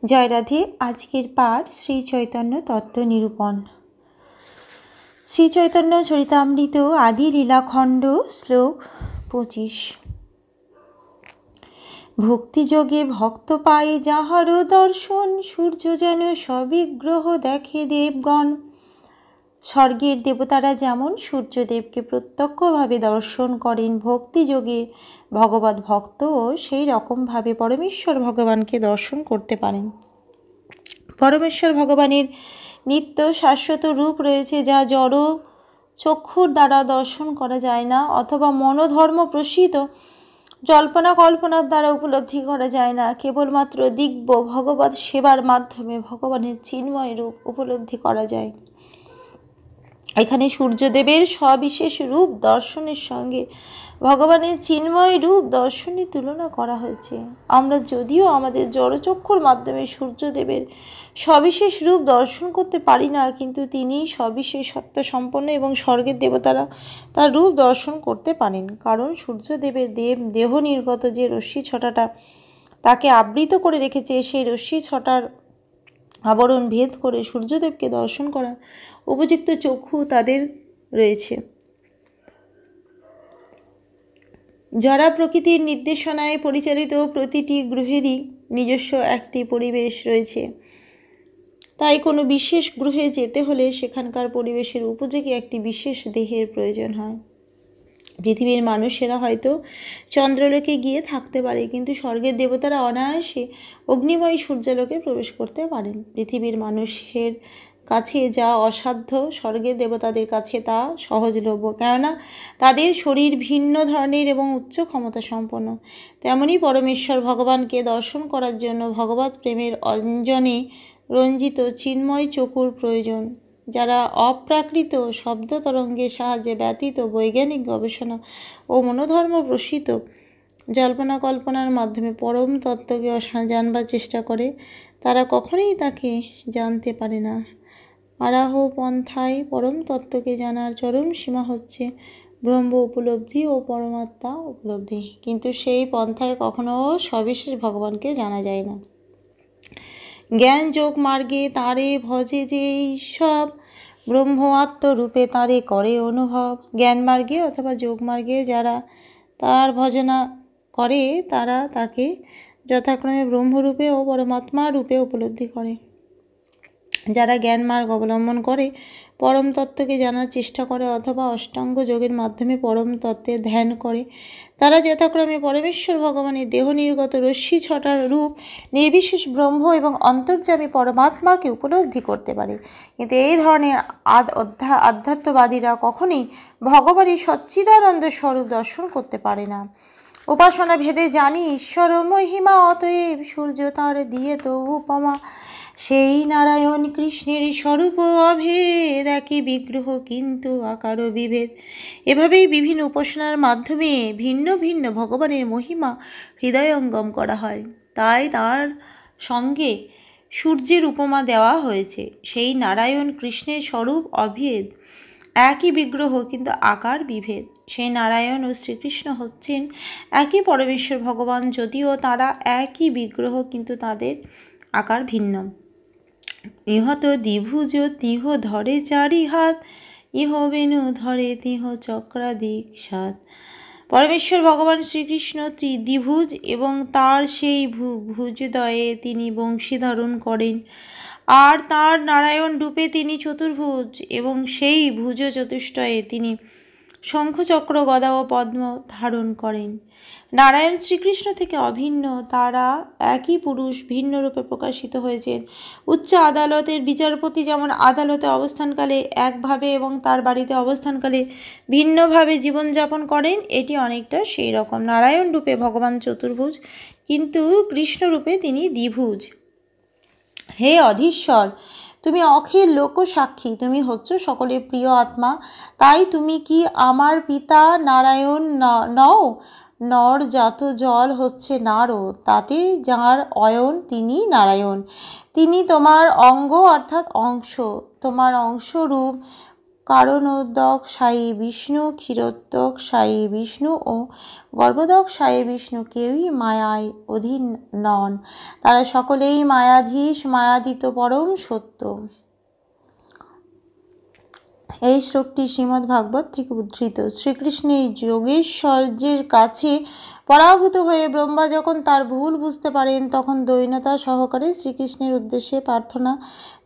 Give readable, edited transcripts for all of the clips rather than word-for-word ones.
জয় রাধে। আজকের পাঠ শ্রী চৈতন্য তত্ত্ব নিরূপণ। শ্রী চৈতন্য চরিতামৃত আদি লীলাখণ্ড শ্লোক 25। ভক্তিযোগে ভক্ত পায় যাহার দর্শন, সূর্য যেন সবিগ্রহ দেখে দেবগণ। স্বর্গের দেবতারা যেমন সূর্যদেবকে প্রত্যক্ষভাবে দর্শন করেন, ভক্তিযোগে ভগবত ভক্তও সেই রকমভাবে পরমেশ্বর ভগবানকে দর্শন করতে পারেন। পরমেশ্বর ভগবানের নিত্য শাশ্বত রূপ রয়েছে, যা জড় চক্ষুর দ্বারা দর্শন করা যায় না, অথবা মনোধর্ম প্রসূত জল্পনা কল্পনার দ্বারা উপলব্ধি করা যায় না। কেবলমাত্র দিব্য ভগবত সেবার মাধ্যমে ভগবানের চিন্ময় রূপ উপলব্ধি করা যায়। এখানে সূর্যদেবের সবিশেষ রূপ দর্শনের সঙ্গে ভগবানের চিন্ময় রূপ দর্শনের তুলনা করা হয়েছে। আমরা যদিও আমাদের জড়চক্ষুর মাধ্যমে সূর্যদেবের সবিশেষ রূপ দর্শন করতে পারি না, কিন্তু তিনি সবিশেষ সত্তা সম্পন্ন এবং স্বর্গের দেবতারা তার রূপ দর্শন করতে পারেন। কারণ সূর্যদেবের দেহ নির্গত যে রশ্মি ছটাটা তাকে আবৃত করে রেখেছে, সেই রশ্মি ছটার আবরণ ভেদ করে সূর্যদেবকে দর্শন করা উপযুক্ত চক্ষু তাদের রয়েছে। যারা প্রকৃতির নির্দেশনায় পরিচালিত প্রতিটি গ্রহেরই নিজস্ব একটি পরিবেশ রয়েছে, তাই কোনো বিশেষ গ্রহে যেতে হলে সেখানকার পরিবেশের উপযোগী একটি বিশেষ দেহের প্রয়োজন হয়। পৃথিবীর মানুষেরা হয়তো চন্দ্রলোকে গিয়ে থাকতে পারে, কিন্তু স্বর্গের দেবতারা অনায়াসে অগ্নিময় সূর্যালোকে প্রবেশ করতে পারেন। পৃথিবীর মানুষের কাছে যা অসাধ্য, স্বর্গের দেবতাদের কাছে তা সহজলভ্য, কেননা তাদের শরীর ভিন্ন ধরনের এবং উচ্চ ক্ষমতা সম্পন্ন। তেমনি পরমেশ্বর ভগবানকে দর্শন করার জন্য ভগবত প্রেমের অঞ্জনে রঞ্জিত চিন্ময় চক্ষুর প্রয়োজন। যারা অপ্রাকৃত শব্দ তরঙ্গের সাহায্যে ব্যতীত বৈজ্ঞানিক গবেষণা ও মনোধর্ম প্রসূত জল্পনা কল্পনার মাধ্যমে পরম তত্ত্বকে জানবার চেষ্টা করে, তারা কখনোই তাকে জানতে পারে না। আরাহ পন্থায় পরম তত্ত্বকে জানার চরম সীমা হচ্ছে ব্রহ্ম উপলব্ধি ও পরমাত্মা উপলব্ধি, কিন্তু সেই পন্থায় কখনো সবিশেষ ভগবানকে জানা যায় না। জ্ঞান যোগ মার্গে তারে ভজে যে সব ব্রহ্ম আত্মরূপে তারে করে অনুভব। জ্ঞান মার্গে অথবা যোগ মার্গে যারা তার ভজনা করে, তারা তাকে যথাক্রমে ব্রহ্মরূপে ও পরমাত্মা রূপে উপলব্ধি করে। যারা জ্ঞান মার্গ অবলম্বন করে পরম তত্ত্বকে জানার চেষ্টা করে অথবা অষ্টাঙ্গ যোগের মাধ্যমে পরম তত্ত্বের ধ্যান করে, তারা যথাক্রমে পরমেশ্বর ভগবানের দেহ নির্গত রশ্মি ছটার রূপ নির্বিশেষ ব্রহ্ম এবং অন্তর্যামী পরমাত্মাকে উপলব্ধি করতে পারে। কিন্তু এই ধরনের আধ্যাত্মবাদীরা কখনোই ভগবানের সচ্চিদানন্দ স্বরূপ দর্শন করতে পারে না। উপাসনা ভেদে জানি ঈশ্বর মহিমা, অতএব সূর্য তার দিয়ে তো উপমা। সেই নারায়ণ কৃষ্ণের স্বরূপ অভেদ, একই বিগ্রহ কিন্তু আকার বিভেদ। এভাবেই বিভিন্ন উপাসনার মাধ্যমে ভিন্ন ভিন্ন ভগবানের মহিমা হৃদয়ঙ্গম করা হয়। তাই তার সঙ্গে সূর্যের উপমা দেওয়া হয়েছে। সেই নারায়ণ কৃষ্ণের স্বরূপ অভেদ, একই বিগ্রহ কিন্তু আকার বিভেদ। সেই নারায়ণ ও শ্রীকৃষ্ণ হচ্ছেন একই পরমেশ্বর ভগবান, যদিও তারা একই বিগ্রহ কিন্তু তাদের আকার ভিন্ন। ইহত দ্বিভুজ তিহ ধরে চারি হাত, ইহ বেনু ধরে তিহ চক্রাদিক সাত। পরমেশ্বর ভগবান শ্রীকৃষ্ণ দ্বিভুজ এবং তার সেই ভুজদয়ে তিনি বংশী ধারণ করেন, আর তার নারায়ণ রূপে তিনি চতুর্ভুজ এবং সেই ভুজ চতুষ্টয়ে তিনি শঙ্খ চক্র গদা ও পদ্ম ধারণ করেন। নারায়ণ শ্রীকৃষ্ণ থেকে অভিন্ন, তারা একই পুরুষ ভিন্ন রূপে প্রকাশিত হয়েছেন। উচ্চ আদালতের বিচারপতি যেমন আদালতে অবস্থানকালে একভাবে এবং তার বাড়িতে অবস্থানকালে ভিন্নভাবে জীবনযাপন করেন, এটি অনেকটা সেই রকম। নারায়ণ রূপে ভগবান চতুর্ভুজ, কিন্তু কৃষ্ণ রূপে তিনি দ্বিভুজ। হে অধীশ্বর, তুমি অখিল লোক সাক্ষী, তুমি হচ্ছ সকলের প্রিয় আত্মা। তাই তুমি কি আমার পিতা নারায়ণ নও? নর জাত জল হচ্ছে নারো, তাতে যার অয়ন তিনি নারায়ণ। তিনি তোমার অঙ্গ অর্থাৎ অংশ, তোমার অংশরূপ কারণোদ্যক সায়ী বিষ্ণু, ক্ষীরোদ্যক সায়ী বিষ্ণু ও গর্ভোদ্যক সায়ী বিষ্ণু কেউই মায়ায় অধীন নন, তারা সকলেই মায়াধীশ, মায়াতীত পরম সত্য। এই শ্লোকটি শ্রীমদ্ ভাগবত থেকে উদ্ধৃত। শ্রীকৃষ্ণের যোগেশ্বর্যের কাছে পরাভূত হয়ে ব্রহ্মা যখন তার ভুল বুঝতে পারেন, তখন দৈন্যতা সহকারে শ্রীকৃষ্ণের উদ্দেশ্যে প্রার্থনা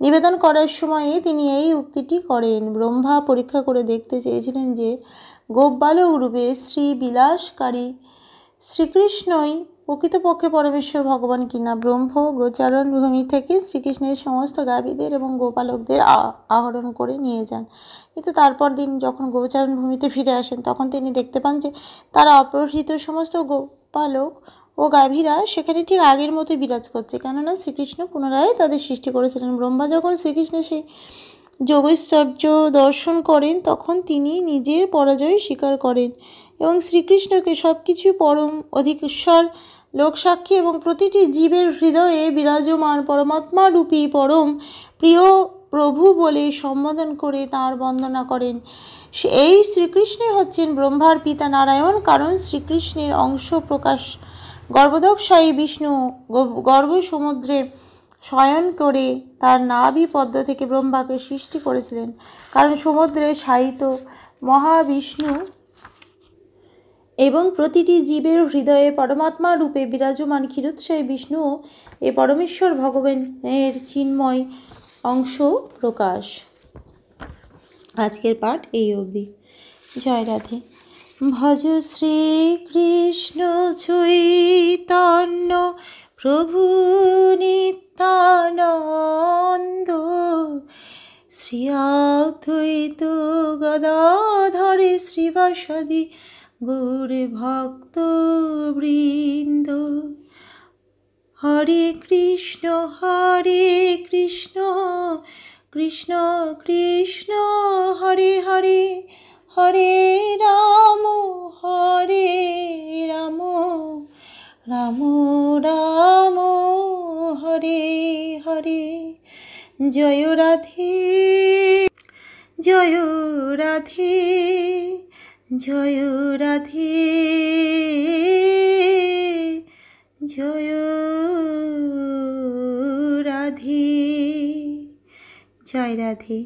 নিবেদন করার সময়ে তিনি এই উক্তিটি করেন। ব্রহ্মা পরীক্ষা করে দেখতে চেয়েছিলেন যে গোপবালক রূপে শ্রীবিলাসকারী শ্রীকৃষ্ণই প্রকৃতপক্ষে পরমেশ্বর ভগবান কিনা। ব্রহ্ম গোচারণ ভূমি থেকে শ্রীকৃষ্ণের সমস্ত গাভীদের এবং গোপালকদের আহরণ করে নিয়ে যান, কিন্তু তারপর দিন যখন গোচারণ ভূমিতে ফিরে আসেন, তখন তিনি দেখতে পান যে তারা অপহৃত সমস্ত গোপালক ও গাভীরা সেখানে ঠিক আগের মতোই বিরাজ করছে, কেননা শ্রীকৃষ্ণ পুনরায় তাদের সৃষ্টি করেছিলেন। ব্রহ্মা যখন শ্রীকৃষ্ণের সেই যোগৈশ্বর্য দর্শন করেন, তখন তিনি নিজের পরাজয় স্বীকার করেন এবং শ্রীকৃষ্ণকে সব কিছু পরম অধিকেশ্বর, লোকসাক্ষী এবং প্রতিটি জীবের হৃদয়ে বিরাজমান পরমাত্মা রূপী পরম প্রিয় প্রভু বলে সম্বোধন করে তাঁর বন্দনা করেন। এই শ্রীকৃষ্ণই হচ্ছেন ব্রহ্মার পিতা নারায়ণ, কারণ শ্রীকৃষ্ণের অংশ প্রকাশ গর্ভোদ্যক সায়ী বিষ্ণু গর্ভ সমুদ্রে শয়ন করে তার নাভি পদ্ম থেকে ব্রহ্মাকে সৃষ্টি করেছিলেন, কারণ সমুদ্রে শায়িত মহাবিষ্ণু এবং প্রতিটি জীবের হৃদয়ে পরমাত্মা রূপে বিরাজমান ক্ষীরোৎসায়ী বিষ্ণু এ পরমেশ্বর ভগবানের চিন্ময় অংশ প্রকাশ। আজকের পাঠ এই অবধি। জয় রাধে। ভজ শ্রীকৃষ্ণ চৈতন্য প্রভু নিত্যানন্দ, শ্রী অদ্বৈত গদাধরে শ্রীবাসাদি গৌর ভক্ত বৃন্দ। হরে কৃষ্ণ কৃষ্ণ কৃষ্ণ হরে হরে, হরে রাম রাম রাম হরে হরে। জয় রাধে জয় রাধে জয় রাধে জয় রাধে। জয় রাধে।